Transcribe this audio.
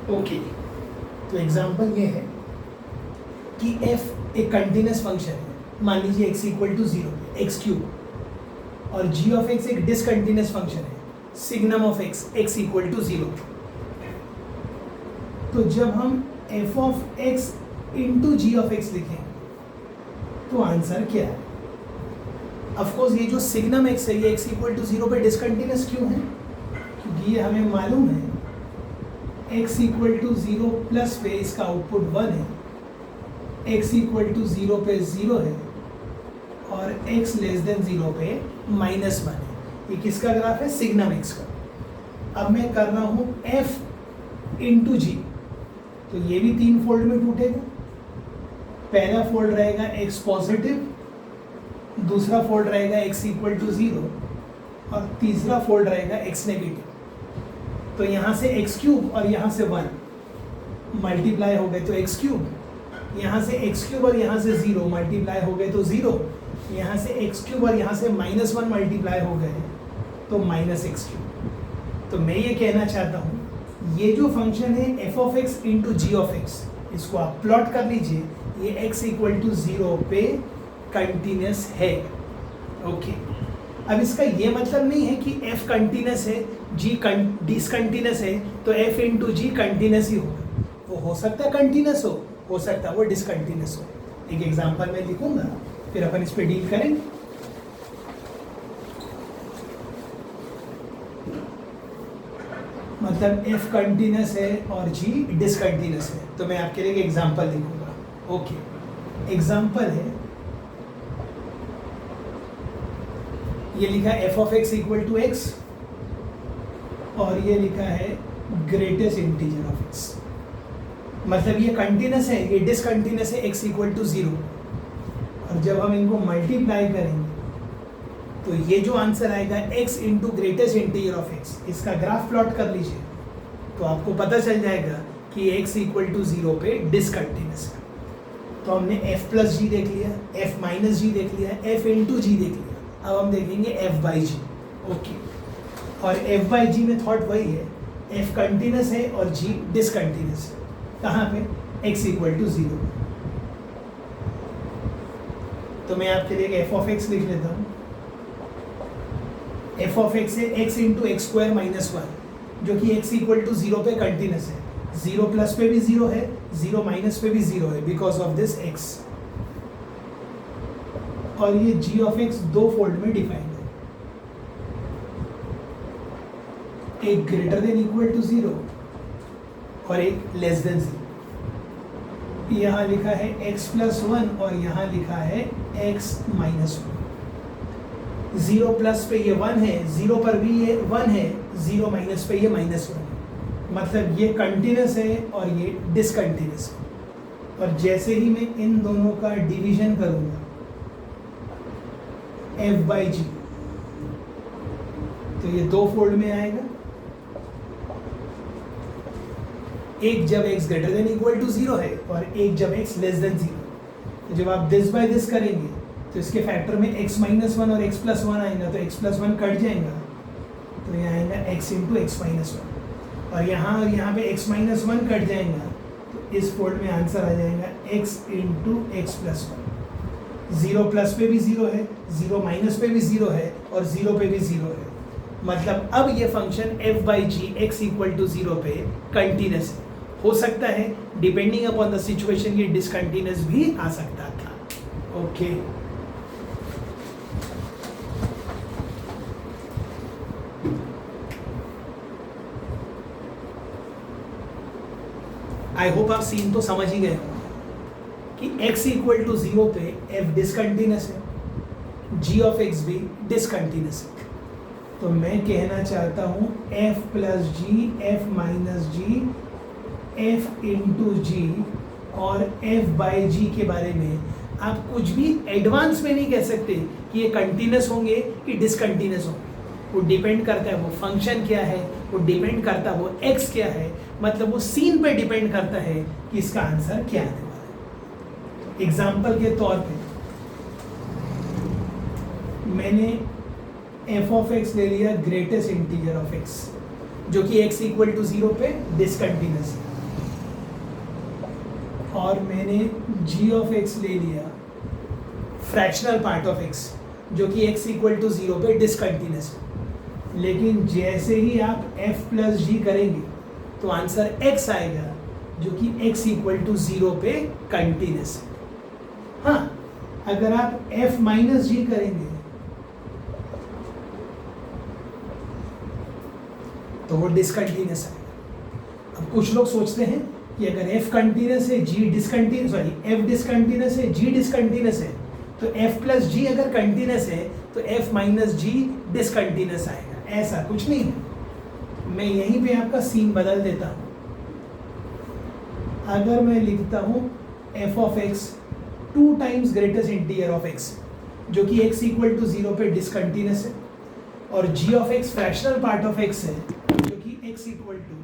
Okay, तो example ये है कि f एक कंटिन्यूस फंक्शन है, मान लीजिए x equal to 0 x cube, और g ऑफ x एक डिसकंटिन्यूस फंक्शन है, signum of x equal to 0। तो जब हम f of x into g of x लिखें तो आंसर क्या है? ऑफकोर्स ये जो सिग्नम x है ये x इक्वल टू 0 पे डिसकंटिन्यूस क्यों है? क्योंकि ये हमें मालूम है x इक्वल टू 0 प्लस पे इसका आउटपुट 1 है, x इक्वल टू 0 पे 0 है, और x लेस देन 0 पे -1 है। ये किसका ग्राफ है? सिग्नम x का। अब मैं कर रहा हूँ f इंटू जी, तो ये भी 3 फोल्ड में टूटेगा। पहला फोल्ड रहेगा x पॉजिटिव, दूसरा फोल्ड रहेगा x इक्वल टू 0, और तीसरा फोल्ड रहेगा x नेगेटिव। तो यहाँ से x क्यूब और यहाँ से 1 मल्टीप्लाई हो गए तो x क्यूब, यहाँ से x क्यूब और यहाँ से 0 मल्टीप्लाई हो गए तो 0, यहाँ से x क्यूब और यहाँ से -1 मल्टीप्लाई हो गए तो -x क्यूब। तो मैं ये कहना चाहता हूँ ये जो फंक्शन है f of x into g of x, इसको आप प्लॉट कर लीजिए, ये x इक्वल टू 0 पे कंटिन्यूस है। ओके, अब इसका ये मतलब नहीं है कि f कंटिन्यूस है, g डिसकंटिन्यूस है, तो f इंटू जी कंटिन्यूस ही होगा। वो हो सकता है कंटिन्यूस हो सकता है वो डिसकंटिन्यूस हो। एक एग्जांपल मैं लिखूंगा, फिर अपन इस पे डील करेंगे। मतलब f कंटिन्यूस है और g डिसकंटिन्यूस है, तो मैं आपके लिए एक एग्जांपल लिखूंगा। ओके, एग्जांपल है, ये लिखा है f of x equal to x, और ये लिखा है ग्रेटेस्ट इंटीजर ऑफ x। मतलब ये कंटिन्यूस है, ये डिसकंटिन्यूस है, x इक्वल टू 0, और जब हम इनको मल्टीप्लाई करेंगे तो ये जो आंसर आएगा x into greatest integer of x, इसका ग्राफ प्लॉट कर लीजिए तो आपको पता चल जाएगा कि x इक्वल टू 0 पे डिसकंटिन्यूस है। तो हमने f प्लस जी देख लिया, f माइनस जी देख लिया, f इंटू जी देख लिया। अब हम देखेंगे f बाई जी। ओके, और f बाई जी में थॉट वही है, f कंटिन्यूस है और g डिसकंटिन्यूस है। कहाँ पे? x equal to 0। तो मैं आपके लिए एक f ऑफ x लिख लेता हूँ। f ऑफ x है x into x square minus 1, जो कि x इक्वल टू 0 पे कंटिन्यूस है। 0 प्लस पे भी 0 है, 0 माइनस पे भी 0 है, बिकॉज ऑफ दिस x। और ये g ऑफ x 2 फोल्ड में डिफाइंड है, एक ग्रेटर देन इक्वल टू 0 और एक लेस देन 0। यहाँ लिखा है x प्लस 1 और यहाँ लिखा है x माइनस 1। 0 प्लस पे ये 1 है, 0 पर भी ये 1 है, 0 माइनस पे ये -1 है। मतलब ये कंटिन्यूस है और ये डिसकंटिन्यूस है। और जैसे ही मैं इन दोनों का डिवीजन करूँगा f बाई जी, तो ये 2 फोल्ड में आएगा। एक जब x greater than equal to 0 है और एक जब x लेस देन 0। तो जब आप दिस बाय दिस करेंगे तो इसके फैक्टर में x माइनस 1 और x प्लस 1 आएगा, तो x प्लस 1 कट जाएगा, तो यहाँ आएगा x इंटू एक्स माइनस 1, और यहाँ पे x माइनस 1 कट जाएगा, तो इस फोल्ड में आंसर आ जाएगा x into x plus 1। 0 plus पे भी 0 है, 0 माइनस पे भी 0 है, और 0 पे भी 0 है। मतलब अब ये function f by g x equal to 0 पे कंटिन्यूस है। हो सकता है डिपेंडिंग अपॉन द सिचुएशन ये डिसकंटिन्यूस भी आ सकता था। ओके, आई होप आप सीन तो समझ ही गए हो कि x इक्वल टू 0 पे f डिसकंटिन्यूस है, g ऑफ x भी डिसकंटिन्यूस है। तो मैं कहना चाहता हूँ f प्लस जी, f माइनस जी, f इंटू जी और f बाई जी के बारे में आप कुछ भी एडवांस में नहीं कह सकते कि ये कंटिन्यूस होंगे कि डिसकंटिन्यूस होंगे। वो डिपेंड करता है वो फंक्शन क्या है, वो डिपेंड करता है वो x क्या है, मतलब वो सीन पे डिपेंड करता है कि इसका आंसर क्या आने वाला है। एग्जाम्पल के तौर पे मैंने f ऑफ x ले लिया ग्रेटेस्ट इंटीजर ऑफ x, जो कि x इक्वल टू 0 पे डिसकंटिन्यूस है। और मैंने जी ऑफ एक्स ले लिया फ्रैक्शनल पार्ट ऑफ एक्स जो कि x इक्वल टू 0 पे डिसकंटिन्यूस है, लेकिन जैसे ही आप f प्लस जी करेंगे तो आंसर x आएगा जो कि x इक्वल टू 0 पे कंटिन्यूस है। हाँ, अगर आप f माइनस जी करेंगे तो वो डिसकंटिन्यूस आएगा। अब कुछ लोग सोचते हैं कि अगर f कंटिन्यूस है g discontinuous, sorry f discontinuous है g डिसकंटिन्यूस है, तो f प्लस जी अगर कंटिन्यूस है तो f माइनस जी डिसकंटिन्यूस आएगा। ऐसा कुछ नहीं है। मैं यहीं पे आपका सीन बदल देता हूँ। अगर मैं लिखता हूँ f of x 2 times greatest integer of x जो कि x इक्वल टू 0 पे डिसकंटिन्यूस है, और g of x fractional part of x है जो कि x इक्वल टू